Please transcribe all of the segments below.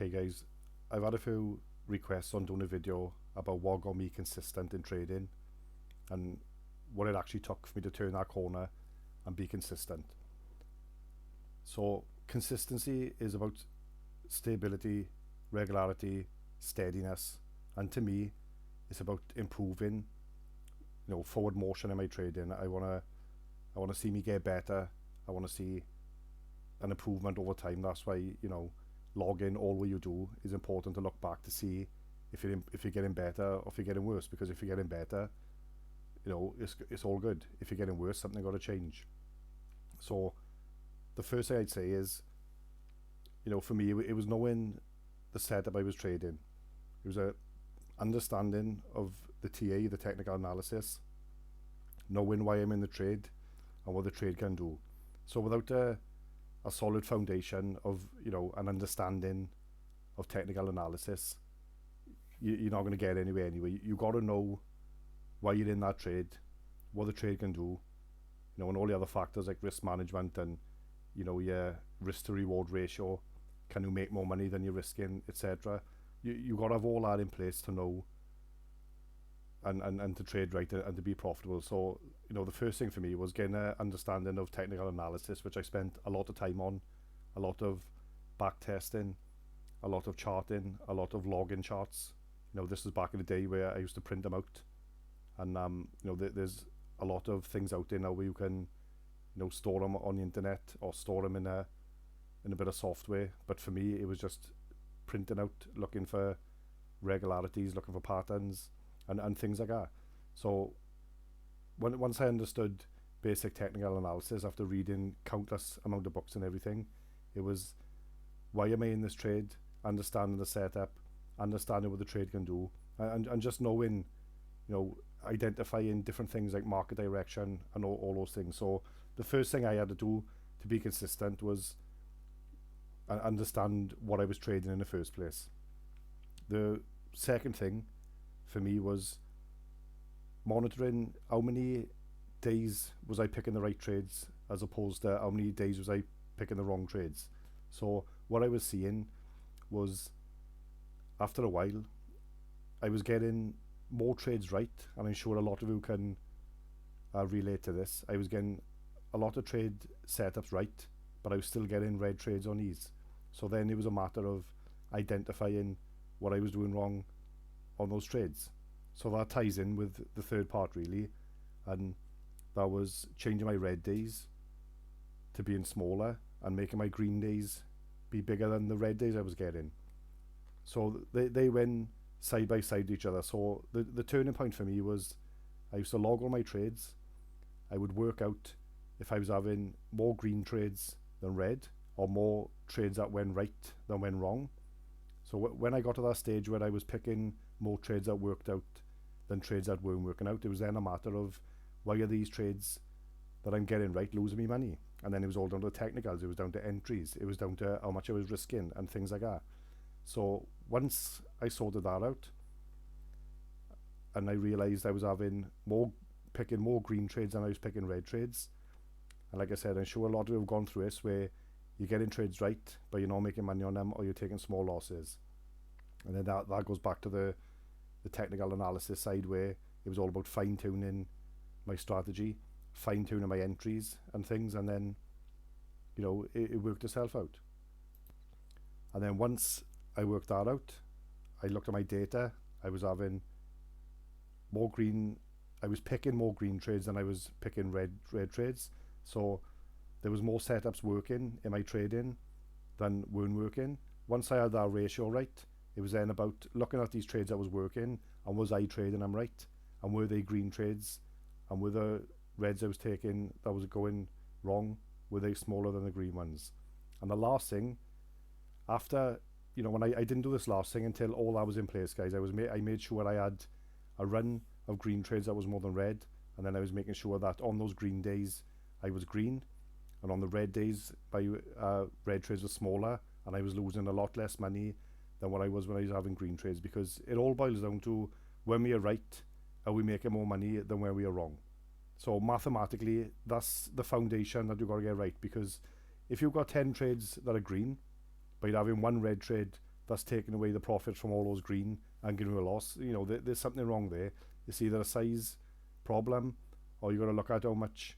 Okay guys, I've had a few requests on doing a video about what got me consistent in trading and what it actually took for me to turn that corner and be consistent. So consistency is about stability, regularity, steadiness, and to me it's about improving, forward motion in my trading. I wanna see me get better. I wanna see an improvement over time. That's why, logging all what you do is important to look back to see if you're getting better or if you're getting worse. Because if you're getting better, it's all good. If you're getting worse, something got to change. So the first thing I'd say is, for me, it was knowing the setup I was trading. It was a understanding of the TA, the technical analysis, knowing why I'm in the trade and what the trade can do. So without a solid foundation of, an understanding of technical analysis, you're not going to get anywhere anyway. You got to know why you're in that trade, what the trade can do, and all the other factors like risk management and, your risk to reward ratio. Can you make more money than you're risking, etc. You got to have all that in place to know and to trade right and to be profitable. So, the first thing for me was getting an understanding of technical analysis, which I spent a lot of time on, a lot of back testing, a lot of charting, a lot of logging charts. This is back in the day where I used to print them out. And, there's a lot of things out there now where you can, store them on the internet or store them in a bit of software. But for me, it was just printing out, looking for regularities, looking for patterns, and things like that. So once I understood basic technical analysis after reading countless amount of books and everything, it was why am I in this trade, understanding the setup, understanding what the trade can do, and just knowing, identifying different things like market direction and all those things. So the first thing I had to do to be consistent was understand what I was trading in the first place. The second thing for me was monitoring how many days was I picking the right trades as opposed to how many days was I picking the wrong trades. So what I was seeing was, after a while, I was getting more trades right, and I'm sure a lot of you can relate to this. I was getting a lot of trade setups right, but I was still getting red trades on these. So then it was a matter of identifying what I was doing wrong on those trades. So that ties in with the third part really, and that was changing my red days to being smaller and making my green days be bigger than the red days I was getting. So they went side by side each other. So the turning point for me was I used to log all my trades. I would work out if I was having more green trades than red, or more trades that went right than went wrong. So when I got to that stage where I was picking more trades that worked out than trades that weren't working out, it was then a matter of why are these trades that I'm getting right losing me money? And then it was all down to technicals, it was down to entries, it was down to how much I was risking and things like that. So once I sorted that out and I realised I was picking more green trades than I was picking red trades, and like I said, I'm sure a lot of you have gone through this where you're getting trades right but you're not making money on them, or you're taking small losses. And then that goes back to the technical analysis side, where it was all about fine-tuning my strategy, fine-tuning my entries and things, and then it worked itself out. And then once I worked that out, I looked at my data. I was having more green, I was picking more green trades than I was picking red trades. So there was more setups working in my trading than weren't working. Once I had that ratio right, it was then about looking at these trades that was working, and was I trading them right, and were they green trades, and were the reds I was taking that was going wrong, were they smaller than the green ones? And the last thing, after, when I didn't do this last thing until all that was in place, guys. I made sure I had a run of green trades that was more than red, and then I was making sure that on those green days I was green, and on the red days red trades were smaller, and I was losing a lot less money than what I was when I was having green trades. Because it all boils down to, when we are right, are we making more money than when we are wrong? So mathematically, that's the foundation that you've got to get right. Because if you've got 10 trades that are green, but you're having one red trade that's taking away the profit from all those green and giving you a loss. You know, there's something wrong there. It's either a size problem, or you got to look at how much,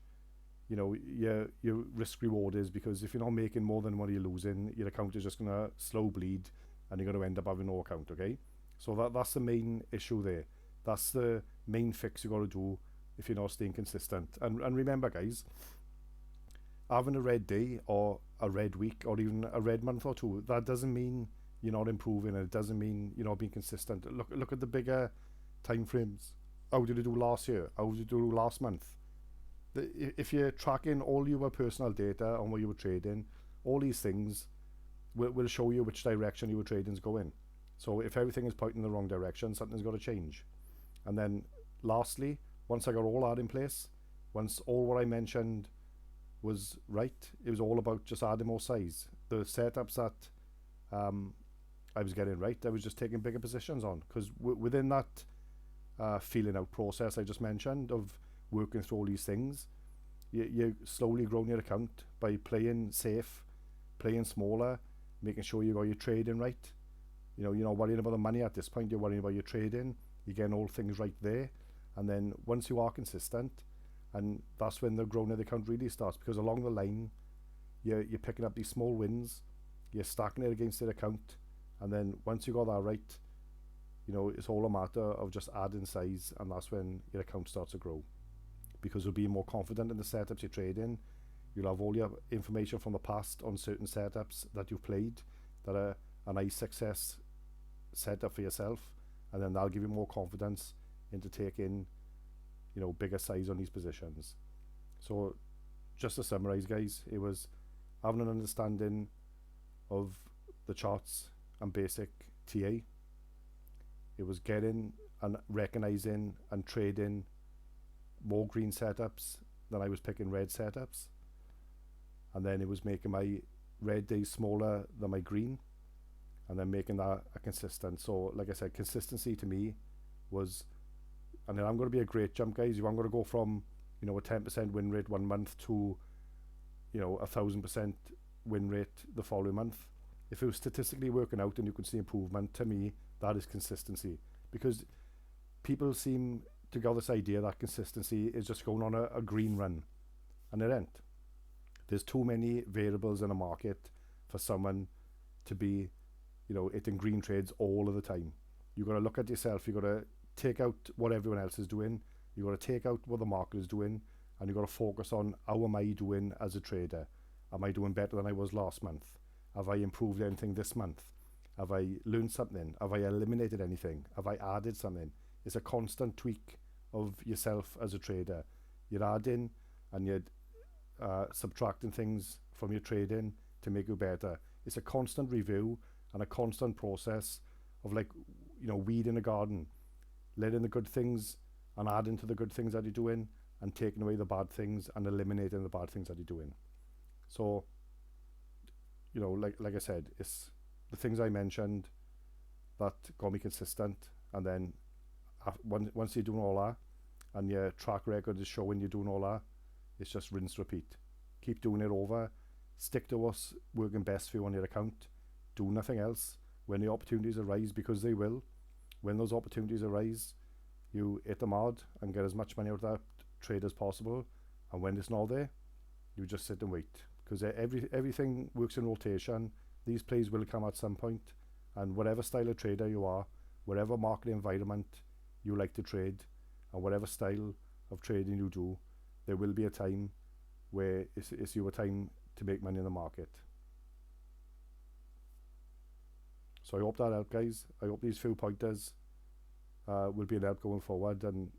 you know, your risk reward is, because if you're not making more than what you're losing, your account is just gonna slow bleed, and you're gonna end up having no account. Okay, so that's the main issue there. That's the main fix you got to do if you're not staying consistent. And remember, guys, having a red day or a red week or even a red month or two, that doesn't mean you're not improving, and it doesn't mean you're not being consistent. Look at the bigger time frames. How did you do last year? How did you do last month? If you're tracking all your personal data on what you were trading, all these things will show you which direction your trading's going. So if everything is pointing in the wrong direction, something's got to change. And then lastly, once I got all that in place, once all what I mentioned was right, it was all about just adding more size. The setups that I was getting right, I was just taking bigger positions on, because within that feeling out process I just mentioned of working through all these things, you're slowly growing your account by playing safe, playing smaller, making sure you got your trading right. You know, you're not worrying about the money at this point, you're worrying about your trading. You're getting all things right there. And then once you are consistent, and that's when the growing of the account really starts, because along the line, you're picking up these small wins, you're stacking it against your account, and then once you got that right, you know, it's all a matter of just adding size, and that's when your account starts to grow. Because you'll be more confident in the setups you trade in. You'll have all your information from the past on certain setups that you've played that are a nice success setup for yourself, and then that'll give you more confidence into taking, you know, bigger size on these positions. So just to summarize, guys, it was having an understanding of the charts and basic TA. It was getting and recognizing and trading more green setups than I was picking red setups, and then it was making my red days smaller than my green, and then making that a consistent. So like I said, consistency to me was, and then I'm going to be a great jump, guys. I'm going to go from, you know, a 10% win rate one month to, you know, 1,000% win rate the following month. If it was statistically working out and you could see improvement, to me that is consistency. Because people seem to get this idea that consistency is just going on a green run, and it ain't. There's too many variables in a market for someone to be, you know, hitting green trades all of the time. You got to look at yourself. You got to take out what everyone else is doing. You got to take out what the market is doing, and you got to focus on how am I doing as a trader. Am I doing better than I was last month? Have I improved anything this month? Have I learned something? Have I eliminated anything? Have I added something? It's a constant tweak of yourself as a trader. You're adding and you're subtracting things from your trading to make you better. It's a constant review and a constant process of, like, you know, weeding a garden, letting the good things and adding to the good things that you're doing, and taking away the bad things and eliminating the bad things that you're doing. So, you know, like I said, it's the things I mentioned that got me consistent, and then once you're doing all that and your track record is showing you're doing all that, it's just rinse repeat. Keep doing it over. Stick to what's working best for you on your account. Do nothing else. When the opportunities arise, because they will, when those opportunities arise, you hit them hard and get as much money out of that trade as possible. And when it's not there, you just sit and wait, because everything works in rotation. These plays will come at some point, and whatever style of trader you are, whatever market environment you like to trade, and whatever style of trading you do, there will be a time where it's your time to make money in the market. So I hope that helped, guys. I hope these few pointers will be an help going forward. And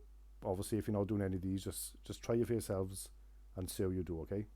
obviously, if you're not doing any of these, just try it for yourselves and see how you do, okay?